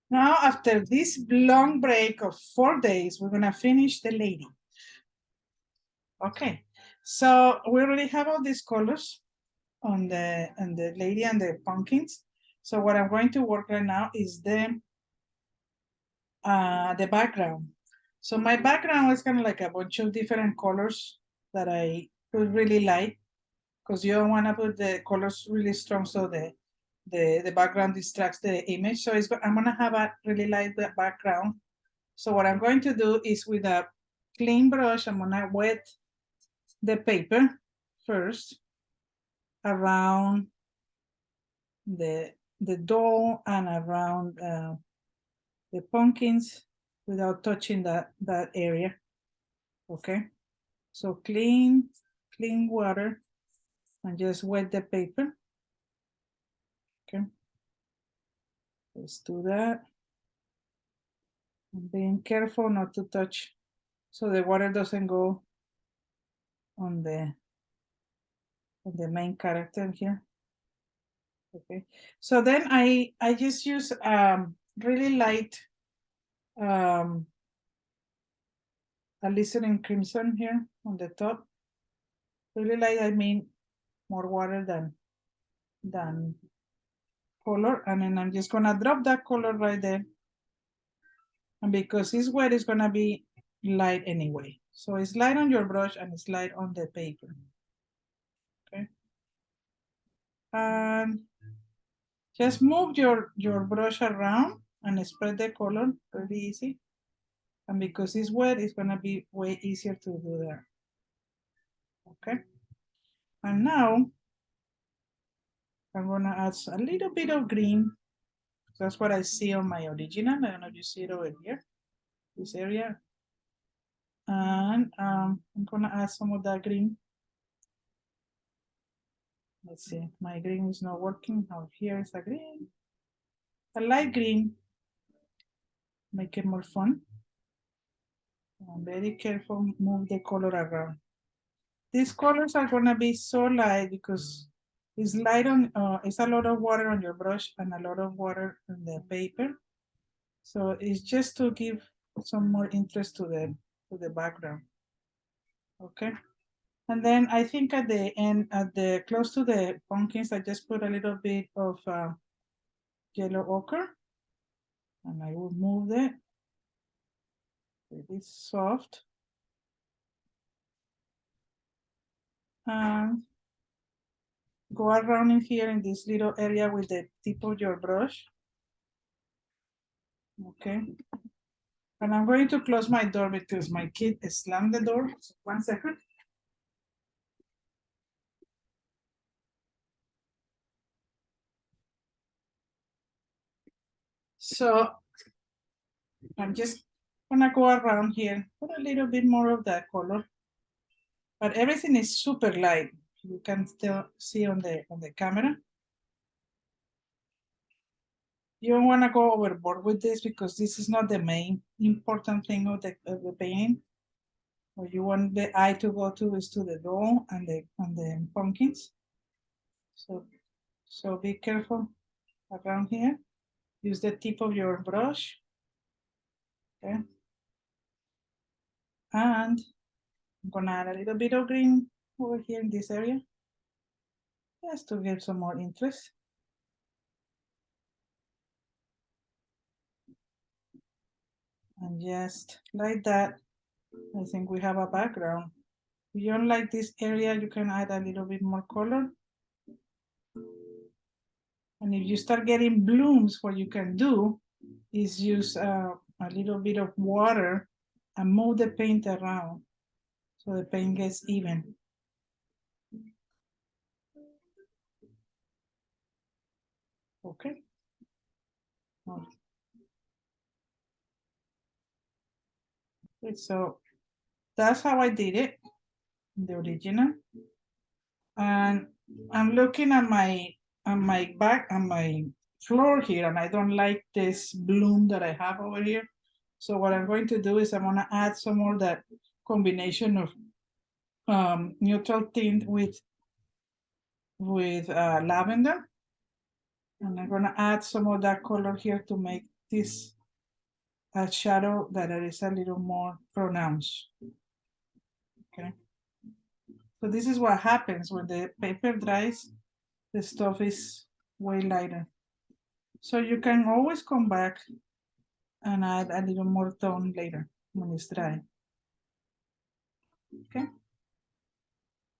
Now, after this long break of 4 days, we're gonna finish the lady. Okay, so we already have all these colors on the lady and the pumpkins. So what I'm going to work right now is the background. So my background is kind of like a bunch of different colors that I would really like, because you don't want to put the colors really strong so the background distracts the image. So I'm gonna have a really light background. So what I'm going to do is with a clean brush, I'm gonna wet the paper first around the doll and around the pumpkins without touching that area. Okay, so clean water and just wet the paper. Okay, let's do that. And being careful not to touch so the water doesn't go on the main character here. Okay, so then I just use really light alizarin crimson here on the top. Really light, I mean more water than color, and then I'm just gonna drop that color right there. And because it's wet, it's gonna be light anyway. So it's light on your brush and it's light on the paper. Okay. And just move your brush around and spread the color really easy. And because it's wet, it's gonna be way easier to do that. Okay. And now I'm gonna add a little bit of green. That's what I see on my original. I don't know if you see it over here, this area. And I'm gonna add some of that green. Let's see, my green is not working. Now here is a green. A light green, make it more fun. I'm very careful, move the color around. These colors are gonna be so light because it's light on, it's a lot of water on your brush and a lot of water on the paper. So it's just to give some more interest to the background. Okay. And then I think at the end, close to the pumpkins, I just put a little bit of yellow ochre, and I will move it. It's soft. And go around in here in this little area with the tip of your brush. Okay. And I'm going to close my door because my kid slammed the door. 1 second. So I'm just gonna go around here, put a little bit more of that color, but everything is super light. You can still see on the camera. You don't want to go overboard with this because this is not the main important thing of the painting. What you want the eye to go to is to the doll and the pumpkins. So be careful around here. Use the tip of your brush. Okay. And I'm gonna add a little bit of green over here in this area, just to give some more interest. And just like that, I think we have a background. If you don't like this area, you can add a little bit more color. And if you start getting blooms, what you can do is use a little bit of water and move the paint around so the paint gets even. Okay. Okay, so that's how I did it, the original. And I'm looking at my back on my floor here, and I don't like this bloom that I have over here. So what I'm going to do is I'm gonna add some more that combination of neutral tint with lavender, and I'm gonna add some of that color here to make this shadow that is a little more pronounced. Okay. So this is what happens when the paper dries, the stuff is way lighter. So you can always come back and add a little more tone later when it's dry. Okay.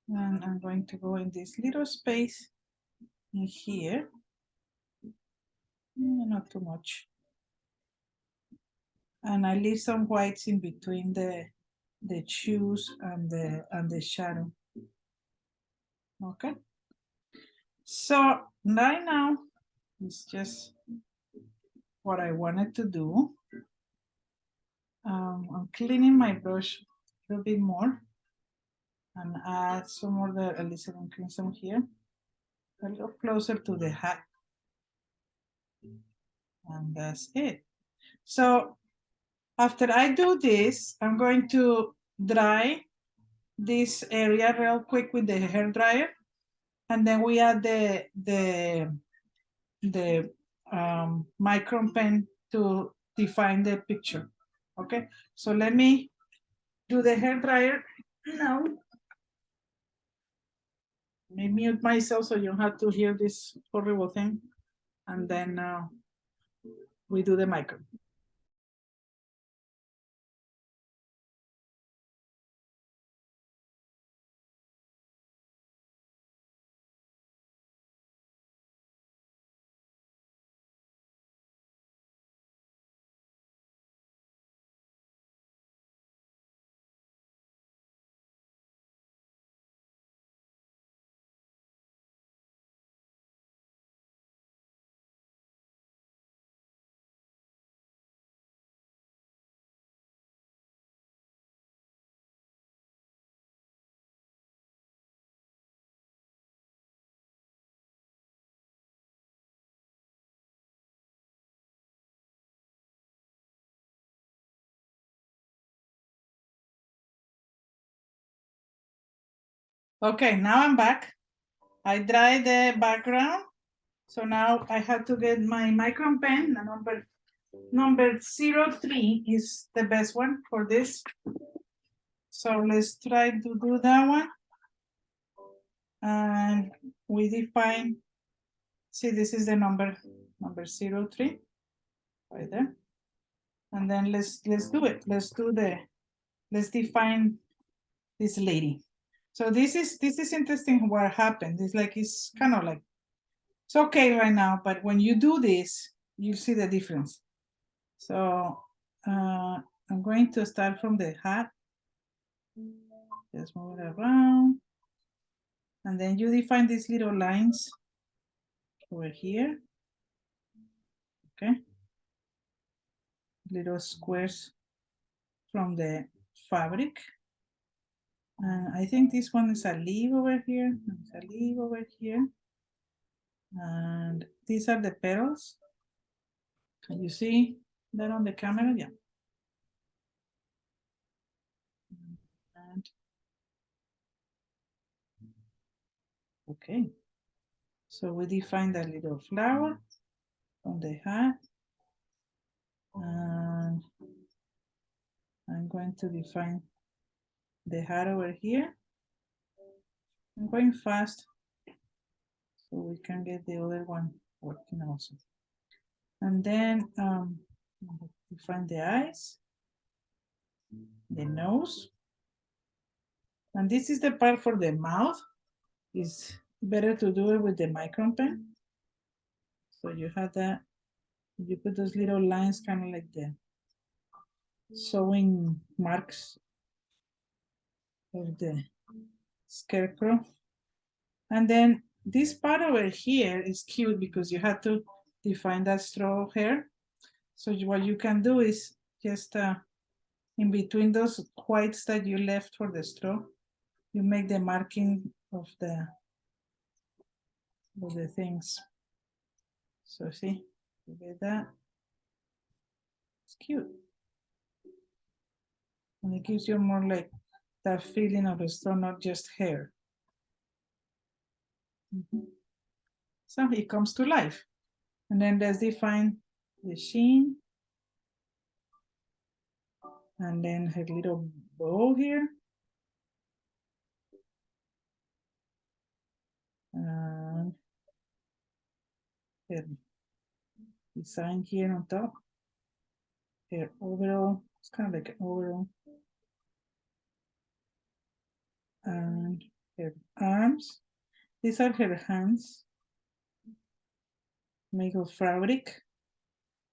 And I'm going to go in this little space in here. Not too much. And I leave some whites in between the shoes and the shadow. Okay. So right now it's just what I wanted to do. I'm cleaning my brush a little bit more and add some more the alizarin crimson here, a little closer to the hat. And that's it. So after I do this, I'm going to dry this area real quick with the hair dryer, and then we add the micron pen to define the picture. Okay, so let me do the hair dryer now. Let me mute myself so you don't have to hear this horrible thing, and then we do the micron. Okay, now I'm back. I dried the background. So now I have to get my micron pen. The number 03 is the best one for this. So let's try to do that one. And we define, see, this is the number 03 right there. And then let's do it. Let's define this lady. So this is interesting what happened. It's kind of like, it's okay right now, but when you do this, you see the difference. So I'm going to start from the hat. Just move it around. And then you define these little lines over here. Okay. Little squares from the fabric. And I think this one is a leaf over here. There's a leaf over here. And these are the petals. Can you see that on the camera? Yeah. And, okay. So we define that little flower on the hat. And I'm going to define the hat over here. I'm going fast so we can get the other one working also. And then define the eyes, the nose. And this is the part for the mouth. It's better to do it with the micron pen. So you have that, you put those little lines kind of like the sewing marks of the scarecrow. And then this part over here is cute because you have to define that straw hair. So what you can do is just in between those whites that you left for the straw, you make the marking of the things. So see, you get that. It's cute. And it gives you more like that feeling of a straw, not just hair. So it comes to life. And then let's define the sheen, and then her little bow here. And her design here on top. Her overall, it's kind of like an overall. And her arms. These are her hands, made of fabric.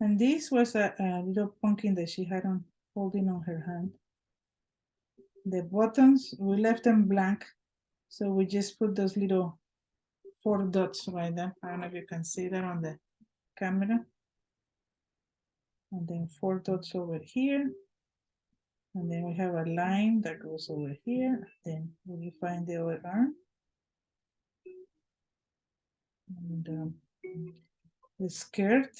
And this was a little pumpkin that she had on holding on her hand. The buttons, we left them blank. So we just put those little 4 dots right there. I don't know if you can see that on the camera. And then 4 dots over here. And then we have a line that goes over here. Then we find the other arm. And the skirt.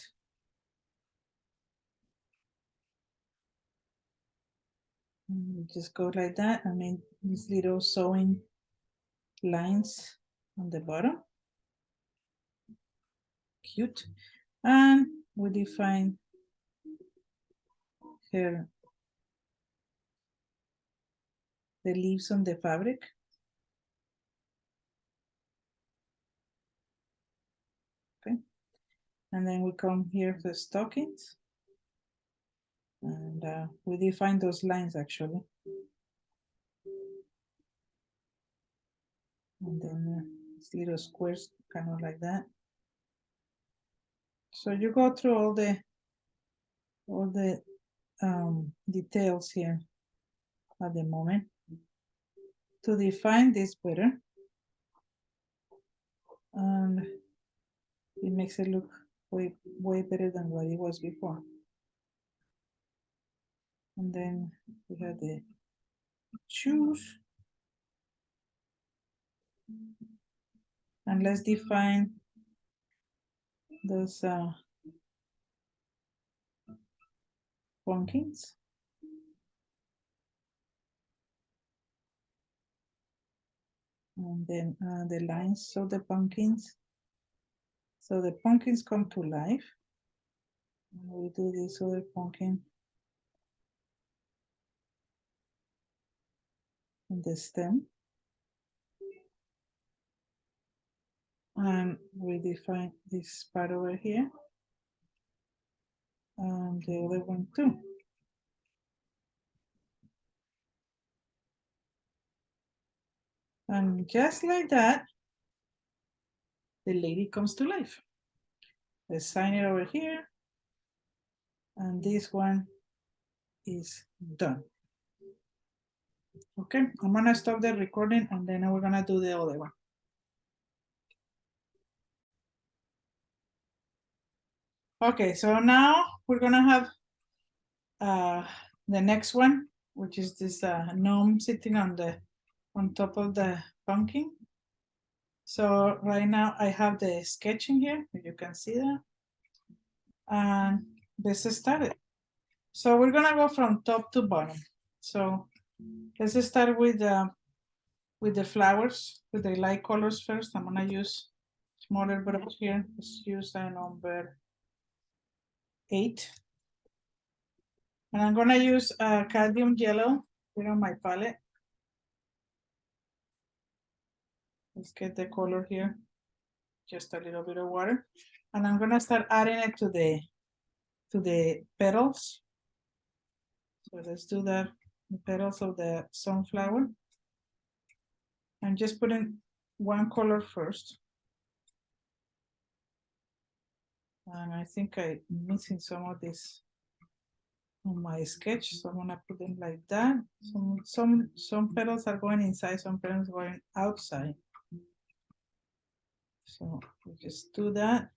And we just go like that. I mean, these little sewing lines on the bottom. Cute. And we define here the leaves on the fabric. Okay. And then we come here to stockings. And we define those lines actually. And then little squares kind of like that. So you go through all the details here at the moment to define this better, and it makes it look way better than what it was before. And then we have the shoes, and let's define those pumpkins. And then the lines of the pumpkins. So the pumpkins come to life. And we do this other pumpkin on the stem. And we define this part over here. And the other one too. And just like that, the lady comes to life. Let's sign it over here. And this one is done. Okay, I'm gonna stop the recording and then we're gonna do the other one. Okay, so now we're gonna have the next one, which is this gnome sitting on top of the pumpkin. So right now I have the sketching here, if you can see that. And this is started. So we're gonna go from top to bottom. So let's start with the flowers, with the light colors first. I'm gonna use smaller brush here. Let's use a number 8. And I'm gonna use cadmium yellow here on my palette. Let's get the color here. Just a little bit of water. And I'm gonna start adding it to the petals. So let's do that, the petals of the sunflower. I'm just putting one color first. And I think I'm missing some of this on my sketch, so I'm gonna put them like that. Some petals are going inside, some petals going outside. So we just do that,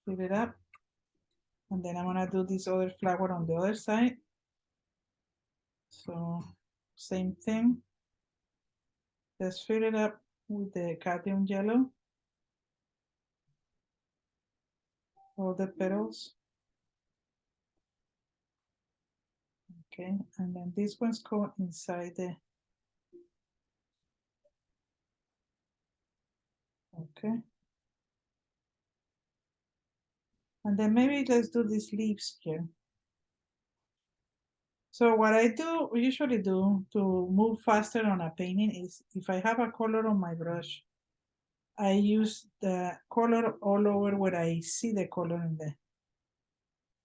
fill it up, and then I'm gonna do this other flower on the other side. So same thing. Just fill it up with the cadmium yellow. All the petals. Okay, and then these ones go inside the. Okay. And then maybe let's do these leaves here. So what I usually do to move faster on a painting is if I have a color on my brush, I use the color all over where I see the color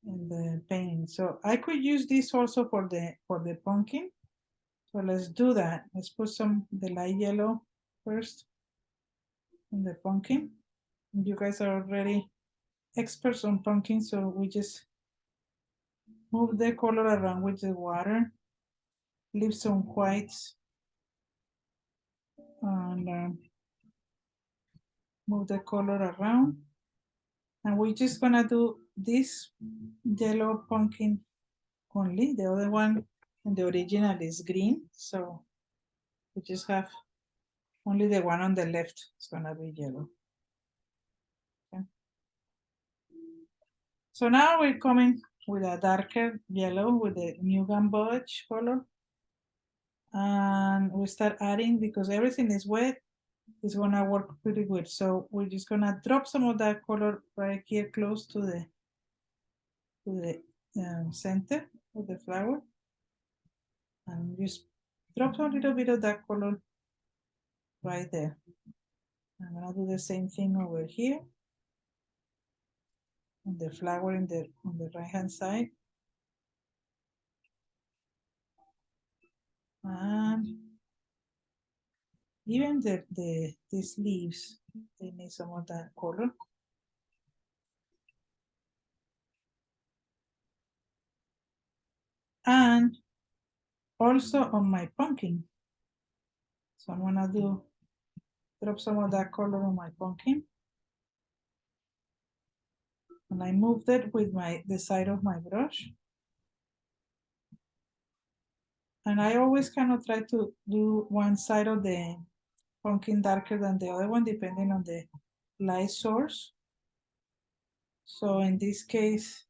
in the painting. So I could use this also for the pumpkin. So let's do that. Let's put the light yellow first in the pumpkin. You guys are already experts on pumpkin, so we just move the color around with the water, leave some whites, and move the color around. And we're just gonna do this yellow pumpkin only. The other one and the original is green, so we just have only the one on the left is gonna be yellow. Okay. So now we're coming with a darker yellow with the new gamboge color. And we start adding because everything is wet, it's gonna work pretty good. So we're just gonna drop some of that color right here close to the center of the flower. And just drop a little bit of that color right there. I'm gonna do the same thing over here on the flower on the right hand side. And even these leaves, they need some of that color. And also on my pumpkin. So I'm gonna drop some of that color on my pumpkin. And I moved it with the side of my brush. And I always kind of try to do one side of the pumpkin darker than the other one, depending on the light source. So in this case,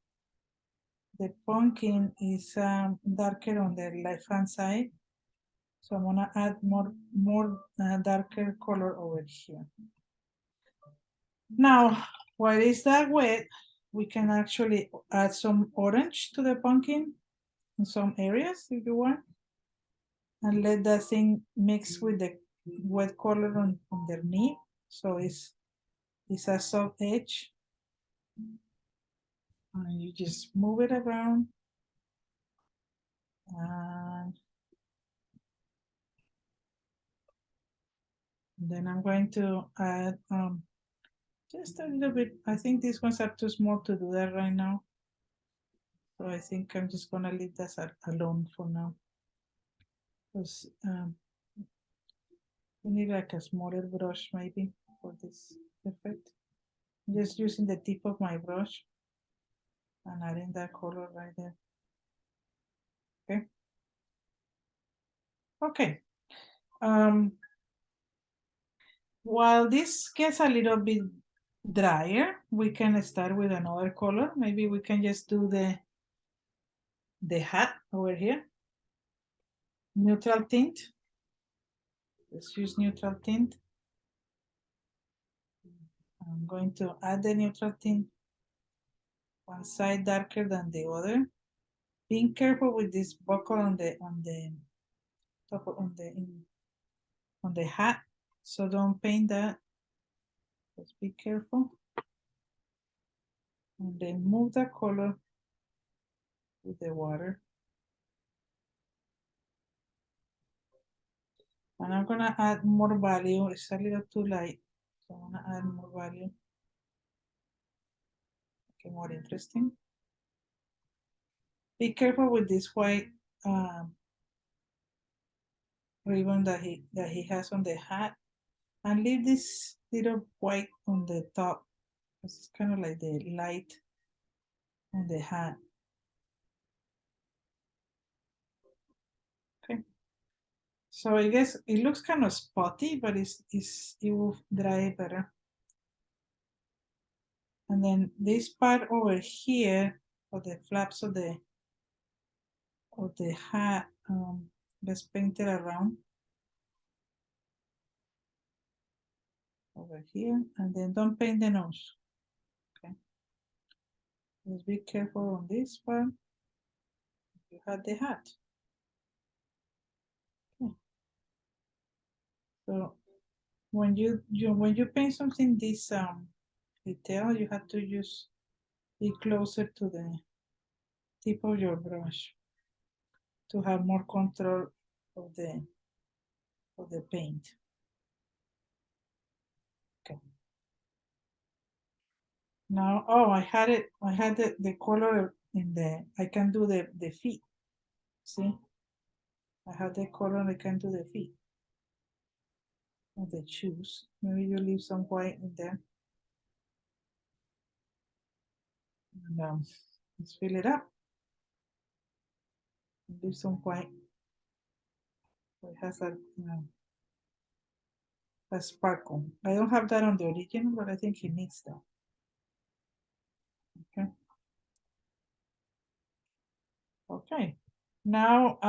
the pumpkin is darker on the left hand side. So I'm gonna add more darker color over here. Now, while it's that wet, we can actually add some orange to the pumpkin in some areas if you want. And let that thing mix with the wet color underneath. So it's a soft edge. And you just move it around. And then I'm going to add just a little bit. I think these ones are too small to do that right now. So I think I'm just gonna leave this alone for now. Because we need like a smaller brush maybe for this effect. Just using the tip of my brush and adding that color right there. Okay. Okay. While this gets a little bit drier, we can start with another color. Maybe we can just do the hat over here. Neutral tint. Let's use neutral tint. I'm going to add the neutral tint one side darker than the other. Being careful with this buckle on the top on the hat. So don't paint that. Just be careful. And then move the color with the water. And I'm gonna add more value. It's a little too light. So I'm gonna add more value. Okay, more interesting. Be careful with this white ribbon that he has on the hat, and leave this little white on the top. It's kind of like the light on the hat. Okay. So I guess it looks kind of spotty, but it will dry better. And then this part over here, or the flaps of the hat, let's paint it around over here, and then don't paint the nose. Okay. Just be careful on this part. You had the hat. Okay. So when you paint something this detail, you have to use it closer to the tip of your brush to have more control of the paint. Okay. Now, oh, I had the color in I can do the feet. See, I have the color, I can do the feet of the shoes. Maybe you leave some white in there. And, let's fill it up. Leave some white. So it has a sparkle. I don't have that on the original, but I think it needs that. Okay. Okay. Now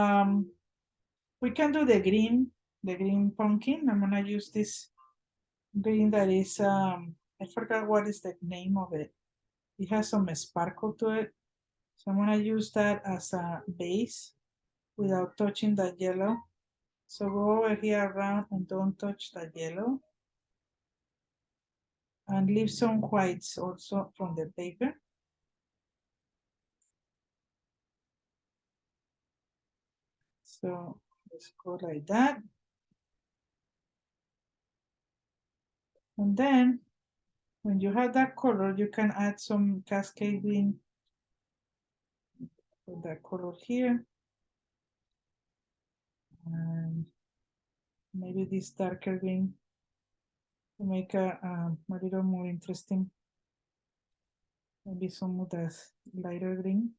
we can do the green pumpkin. I'm gonna use this green that is I forgot what is the name of it. It has some sparkle to it. So I'm gonna use that as a base without touching the yellow. So go over here around and don't touch the yellow. And leave some whites also from the paper. So let's go like that. And then when you have that color, you can add some cascade green with that color here. And maybe this darker green to make a little more interesting. Maybe some of the lighter green.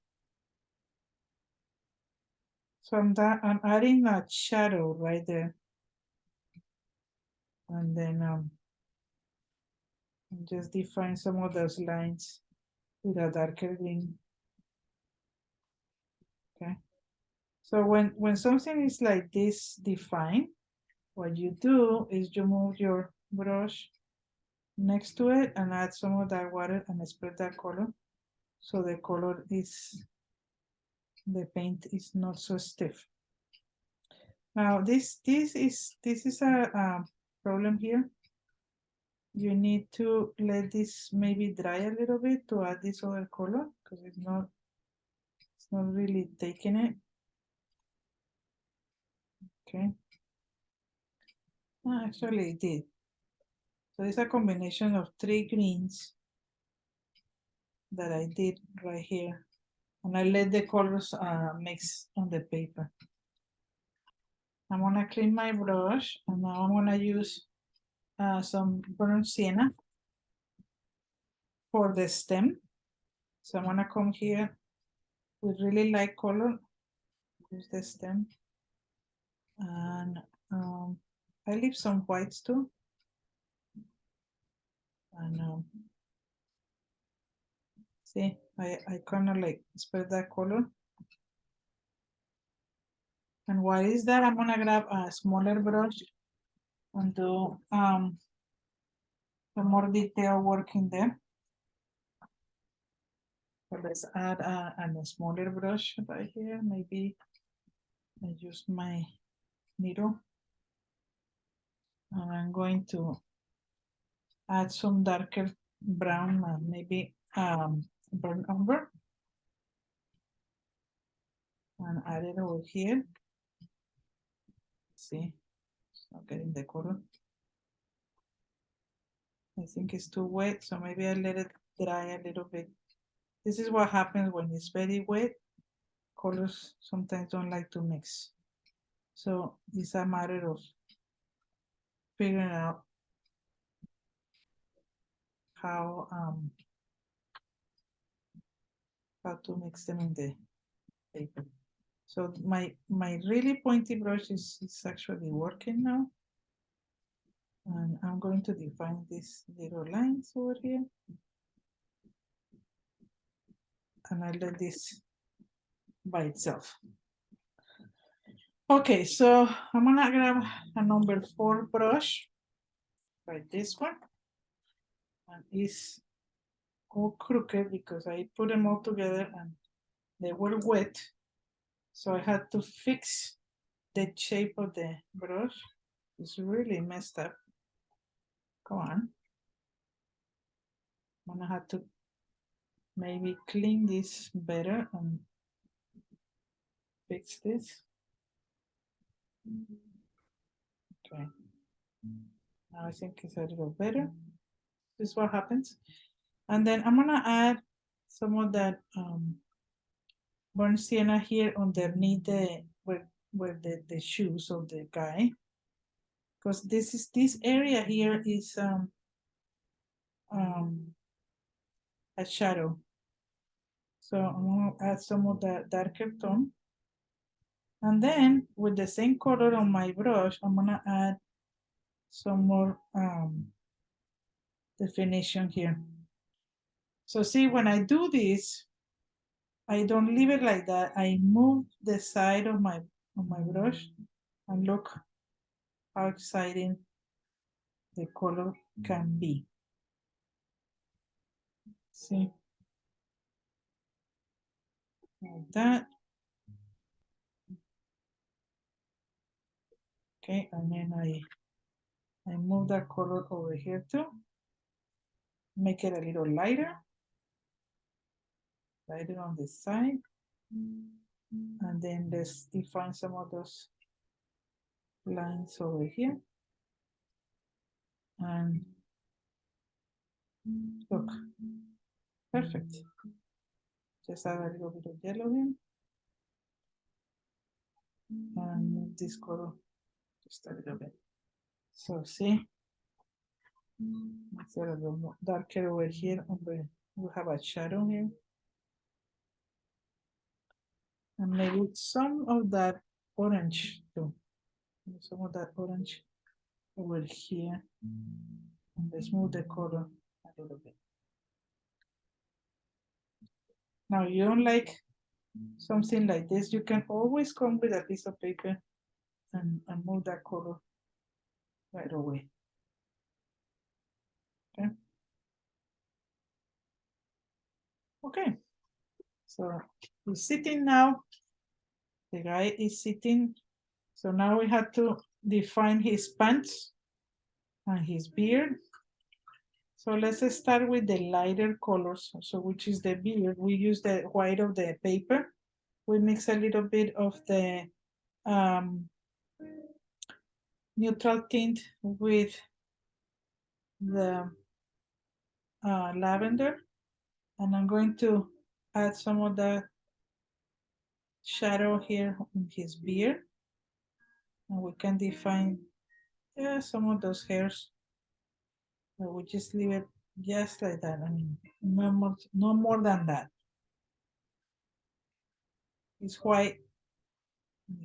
So I'm adding a shadow right there. And then just define some of those lines with a darker green. Okay. So when something is like this defined, what you do is you move your brush next to it and add some of that water and spread that color. So the color is, the paint is not so stiff. Now this is a problem here. You need to let this maybe dry a little bit to add this other color because it's not really taking it. Okay. Actually it did. So it's a combination of 3 greens that I did right here. And I let the colors mix on the paper. I'm gonna clean my brush and now I'm gonna use some burnt sienna for the stem. So I'm gonna come here with really light color, use the stem. And I leave some whites too. And see, I kind of like spread that color. And what is that? I'm gonna grab a smaller brush and do some more detail work in there. So let's add a smaller brush right here. Maybe I use my needle. And I'm going to add some darker brown, maybe burnt umber. And add it over here. See, it's not getting the color. I think it's too wet, so maybe I let it dry a little bit. This is what happens when it's very wet. Colors sometimes don't like to mix. So it's a matter of figuring out how to mix them in the paper. So my really pointy brush is actually working now. And I'm going to define these little lines over here. And I let this by itself. Okay, so I'm gonna grab a number 4 brush, like this one. And it's all crooked because I put them all together and they were wet. So I had to fix the shape of the brush. It's really messed up. Come on. I'm gonna have to maybe clean this better and fix this. Okay. Now I think it's a little better. This is what happens. And then I'm gonna add some of that burnt sienna here underneath where the shoes of the guy. Because this area here is a shadow. So I'm gonna add some of the darker tone. And then with the same color on my brush, I'm gonna add some more definition here. So see, when I do this, I don't leave it like that. I move the side of my brush and look how exciting the color can be. See, like that. Okay, and then I move that color over here too. Make it a little lighter. Lighter on this side. And then let's define some of those lines over here. And look, perfect. Just add a little bit of yellow in. And move this color just a little bit. So see, it's a little more darker over here. We have a shadow here. And maybe some of that orange too. Some of that orange over here. And let's move the color a little bit. Now you don't like something like this, you can always come with a piece of paper and move that color right away. Okay. Okay. So he's sitting now. The guy is sitting. So now we have to define his pants and his beard. So let's start with the lighter colors. So which is the beard. We use the white of the paper. We mix a little bit of the neutral tint with the lavender. And I'm going to add some of the shadow here in his beard. And we can define some of those hairs. But we just leave it just like that. I mean, no more than that. It's white,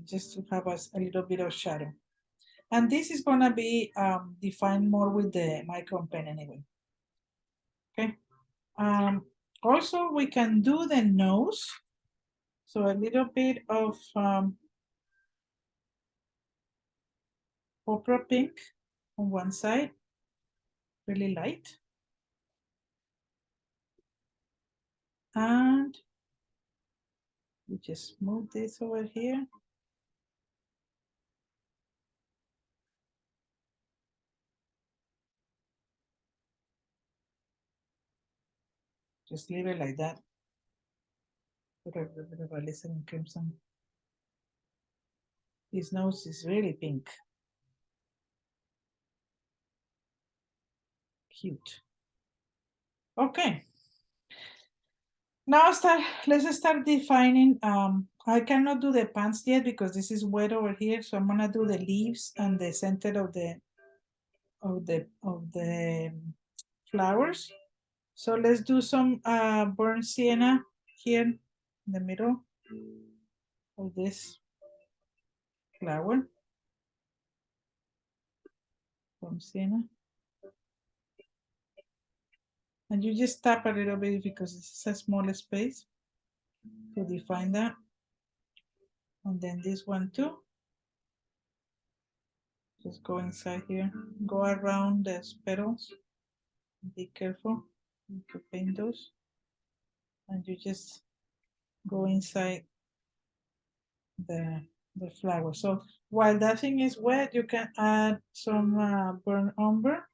just to have a little bit of shadow. And this is gonna be defined more with the micron pen anyway. Okay. Also, we can do the nose. So a little bit of opera pink on one side, really light. And we just move this over here. Just leave it like that. Put a little bit of a glistening crimson. His nose is really pink. Cute. Okay. Now let's start defining. I cannot do the pants yet because this is wet over here. So I'm gonna do the leaves and the center of the flowers. So let's do some burnt sienna here in the middle of this flower. Burnt sienna. And you just tap a little bit because it's a small space to define that. And then this one too. Just go inside here, go around the petals. Be careful. to paint those. And you just go inside the flower. So while that thing is wet, you can add some burnt umber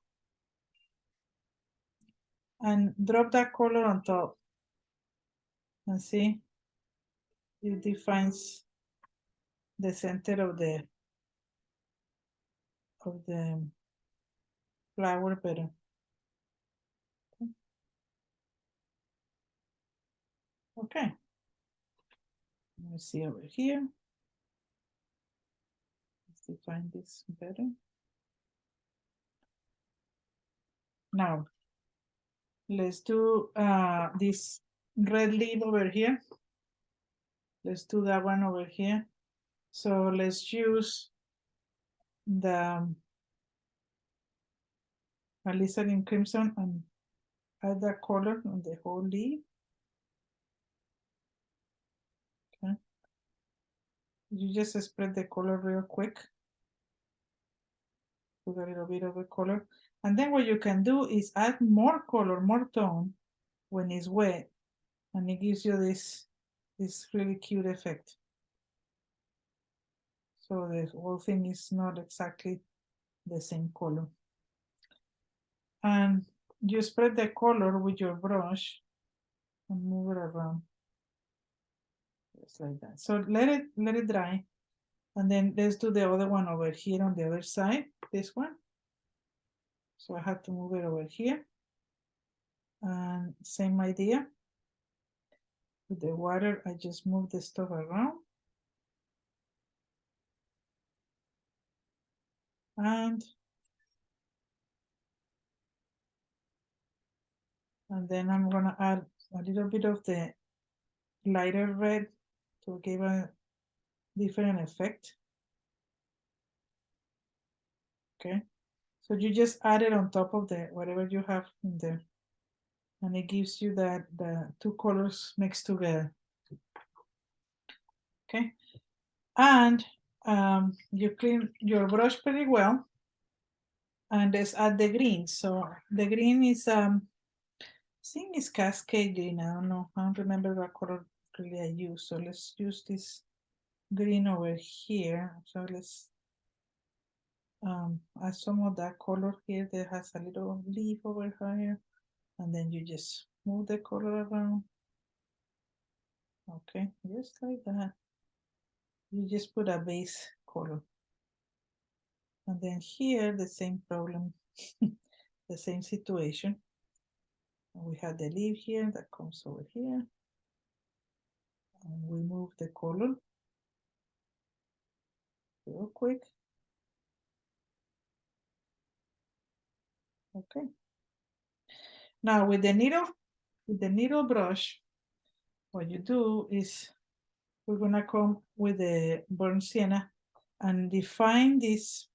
and drop that color on top. And see, it defines the center of the flower better. Okay. Let me see over here. Let's define this better. Now, let's do this red leaf over here. Let's do that one over here. So let's use the alizarin crimson and add that color on the whole leaf. Okay. You just spread the color real quick. Put a little bit of the color. And then what you can do is add more color, more tone when it's wet. And it gives you this really cute effect. So the whole thing is not exactly the same color. And you spread the color with your brush and move it around. Just like that. So let it dry. And then let's do the other one over here on the other side, this one. So I have to move it over here. And same idea. With the water, I just move the stuff around. And then I'm gonna add a little bit of the lighter red to give a different effect. Okay, so you just add it on top of the whatever you have in there, and it gives you that the two colors mixed together. Okay, and you clean your brush pretty well, and let's add the green. So the green is I think it's Cascade green. I don't know. I don't remember what color really I use. So let's use this green over here. So let's add some of that color here that has a little leaf over here. And then you just move the color around. Okay, just like that. You just put a base color. And then here, the same problem, the same situation. We have the leaf here that comes over here. And we move the color real quick. Okay. Now with the needle brush, what you do is we're gonna come with the burnt sienna and define this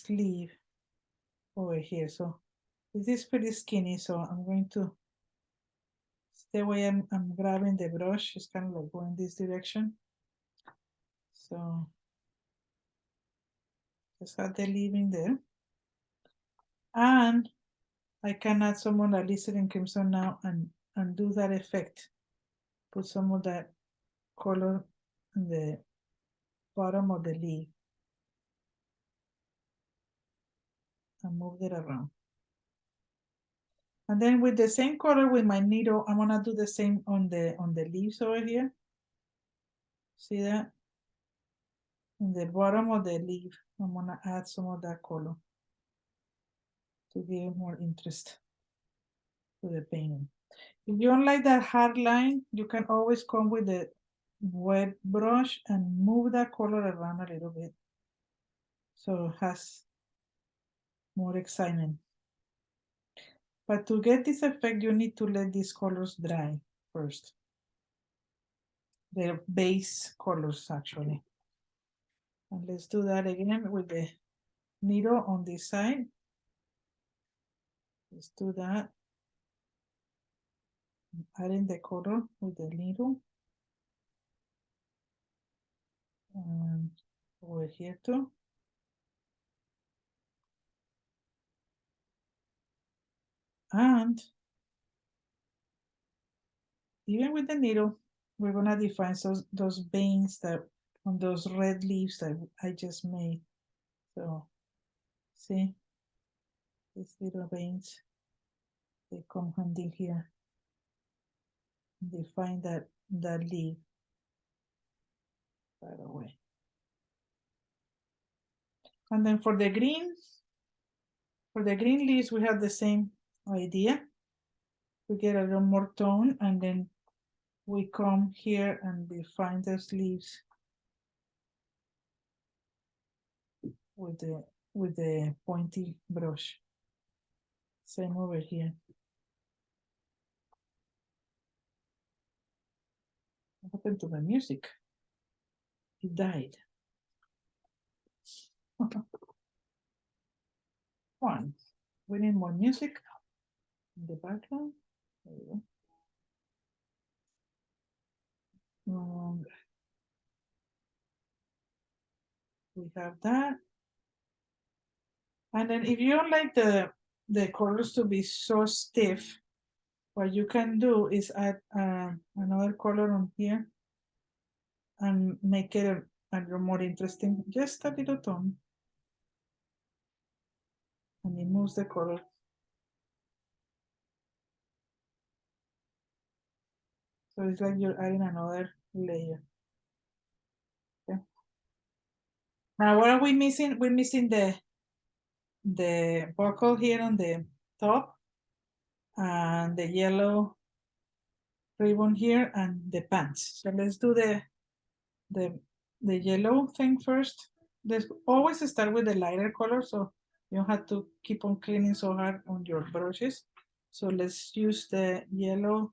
leaf over here. So this is pretty skinny, so I'm going to, the way I'm grabbing the brush is kind of like going this direction. So just add the leaf in there. And I can add some of the alizarin crimson now and do that effect. Put some of that color in the bottom of the leaf. And move it around. And then with the same color with my needle, I'm gonna do the same on the leaves over here. See that? In the bottom of the leaf, I'm gonna add some of that color to give more interest to the painting. If you don't like that hard line, you can always come with the wet brush and move that color around a little bit. So it has more excitement. But to get this effect, you need to let these colors dry first. The base colors actually. And let's do that again with the needle on this side. Let's do that. Adding the color with the needle. And over here too. And even with the needle, we're gonna define those veins that on those red leaves that I just made. So see, these little veins, they come handy here. Define that leaf right away. And then for the green leaves, we have the same idea. We get a little more tone, and then we come here and define those leaves with the pointy brush. Same over here. What happened to the music? It died. One. We need more music in the background. There we go. We have that. And then if you don't like the colors to be so stiff, what you can do is add another color on here and make it a little more interesting. Just a little tone. And it moves the color. So it's like you're adding another layer. Okay. Now what are we missing? We're missing the buckle here on the top and the yellow ribbon here and the pants. So let's do the yellow thing first. Let's always start with the lighter color so you don't have to keep on cleaning so hard on your brushes. So let's use the yellow,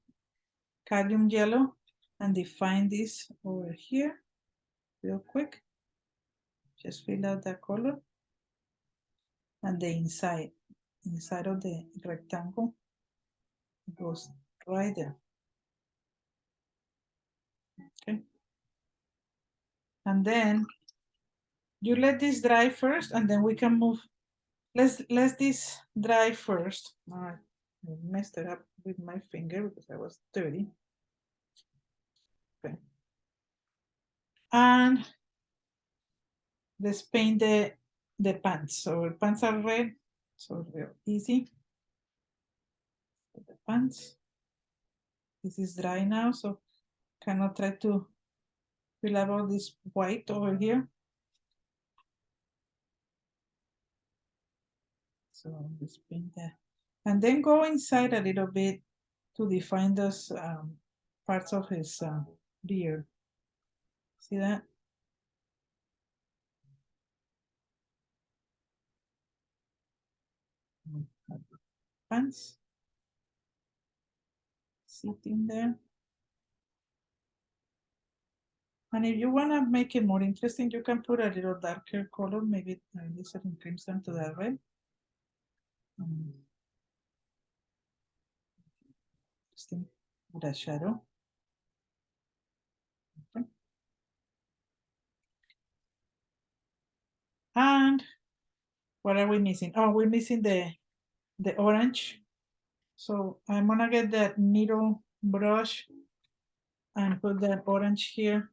cadmium yellow, and define this over here real quick. Just fill out that color and the inside of the rectangle goes right there. Okay. And then you let this dry first and then we can move. Let's this dry first. All right. I messed it up with my finger because I was dirty. Okay. And let's paint the pants. So the pants are red, so real easy. The pants. This is dry now, so cannot try to fill out all this white over here. So let's paint that. And then go inside a little bit to define those parts of his beard. See that? Pants sitting there. And if you want to make it more interesting, you can put a little darker color, maybe this certain crimson to that red. Interesting with a shadow. Okay. And what are we missing? Oh, we're missing the orange. So I'm gonna get that needle brush and put that orange here.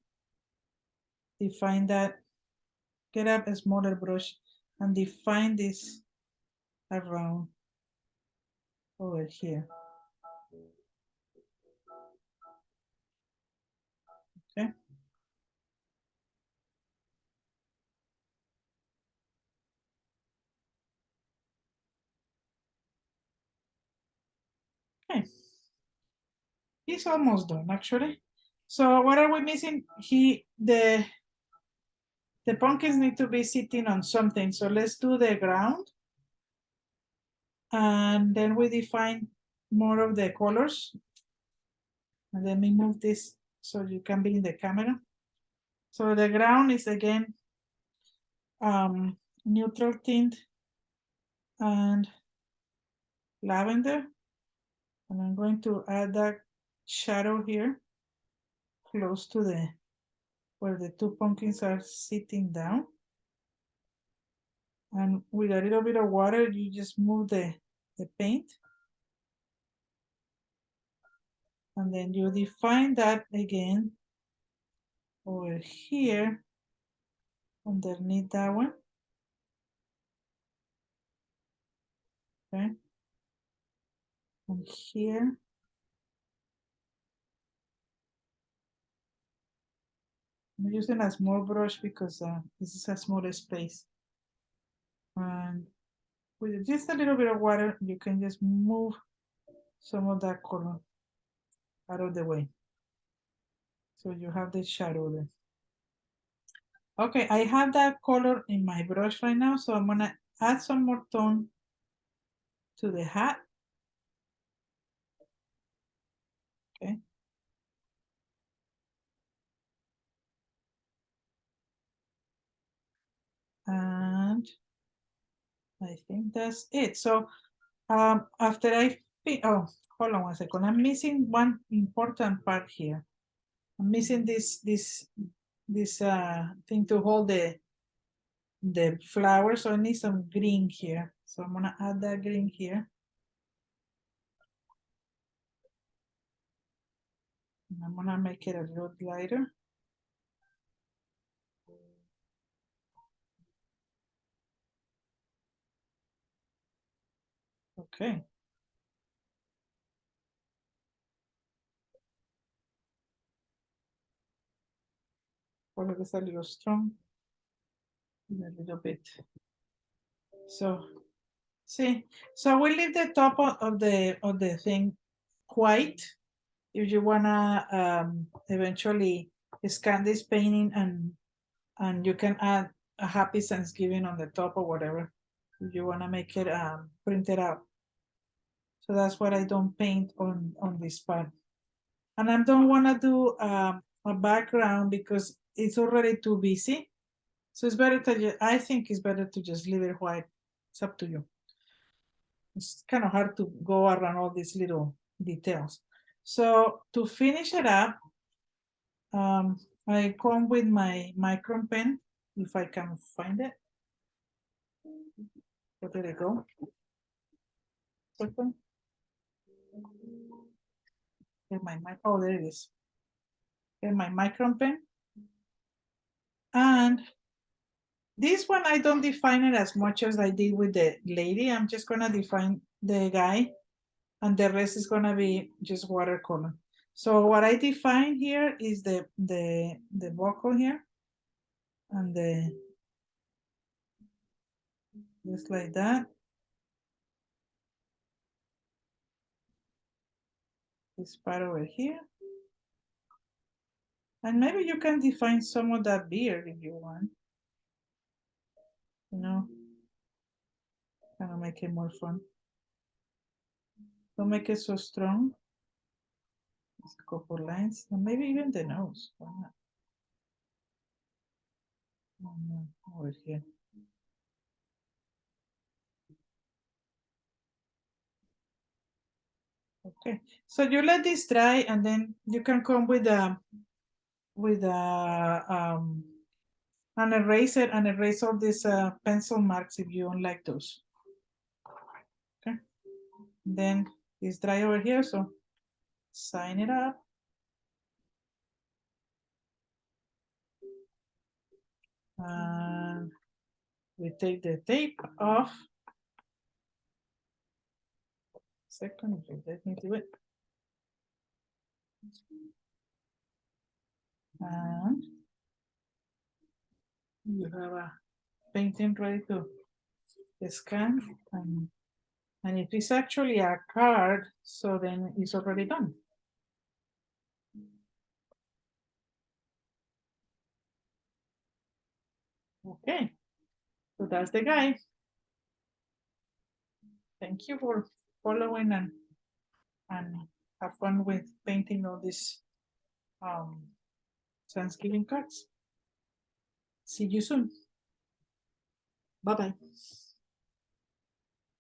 Define that. Get up a smaller brush and define this around over here. Okay. Okay. He's almost done actually. So what are we missing? The pumpkins need to be sitting on something. So let's do the ground. And then we define more of the colors. And let me move this so you can be in the camera. So the ground is again neutral tint and lavender. And I'm going to add that shadow here close to where the two pumpkins are sitting down. And with a little bit of water, you just move the paint. And then you define that again over here underneath that one. Okay. And here. I'm using a small brush because this is a smaller space. And with just a little bit of water, you can just move some of that color out of the way. So you have the shadow there. Okay, I have that color in my brush right now, so I'm gonna add some more tone to the hat. Okay. And I think that's it. So after oh, hold on one second. I'm missing one important part here. I'm missing this thing to hold the flower, so I need some green here. So I'm gonna add that green here. And I'm gonna make it a little lighter. Okay. Color is a little strong. A little bit. So see, so we leave the top of the thing white. If you wanna eventually scan this painting and you can add a happy Thanksgiving on the top or whatever. If you wanna make it print it out. So that's what I don't paint on this part. And I don't wanna do a background because it's already too busy. So it's better to, I think it's better to just leave it white. It's up to you. It's kind of hard to go around all these little details. So to finish it up, I come with my micron pen, if I can find it. Where did it go? Second. Oh, there it is. Get my micron pen. And this one, I don't define it as much as I did with the lady. I'm just gonna define the guy and the rest is gonna be just watercolor. So what I define here is the buckle here and just like that. This part over here. And maybe you can define some of that beard if you want. You know, kind of make it more fun. Don't make it so strong. Just a couple lines, and maybe even the nose. Why not? Oh, no, over here. Okay, so you let this dry, and then you can come with a an eraser and erase all these pencil marks if you don't like those. Okay, then it's dry over here, so sign it up. And we take the tape off. Second, let me do it. And you have a painting ready to scan. And if it's actually a card, so then it's already done. Okay, so that's the guy. Thank you for following and have fun with painting all these Thanksgiving cards. See you soon. Bye-bye.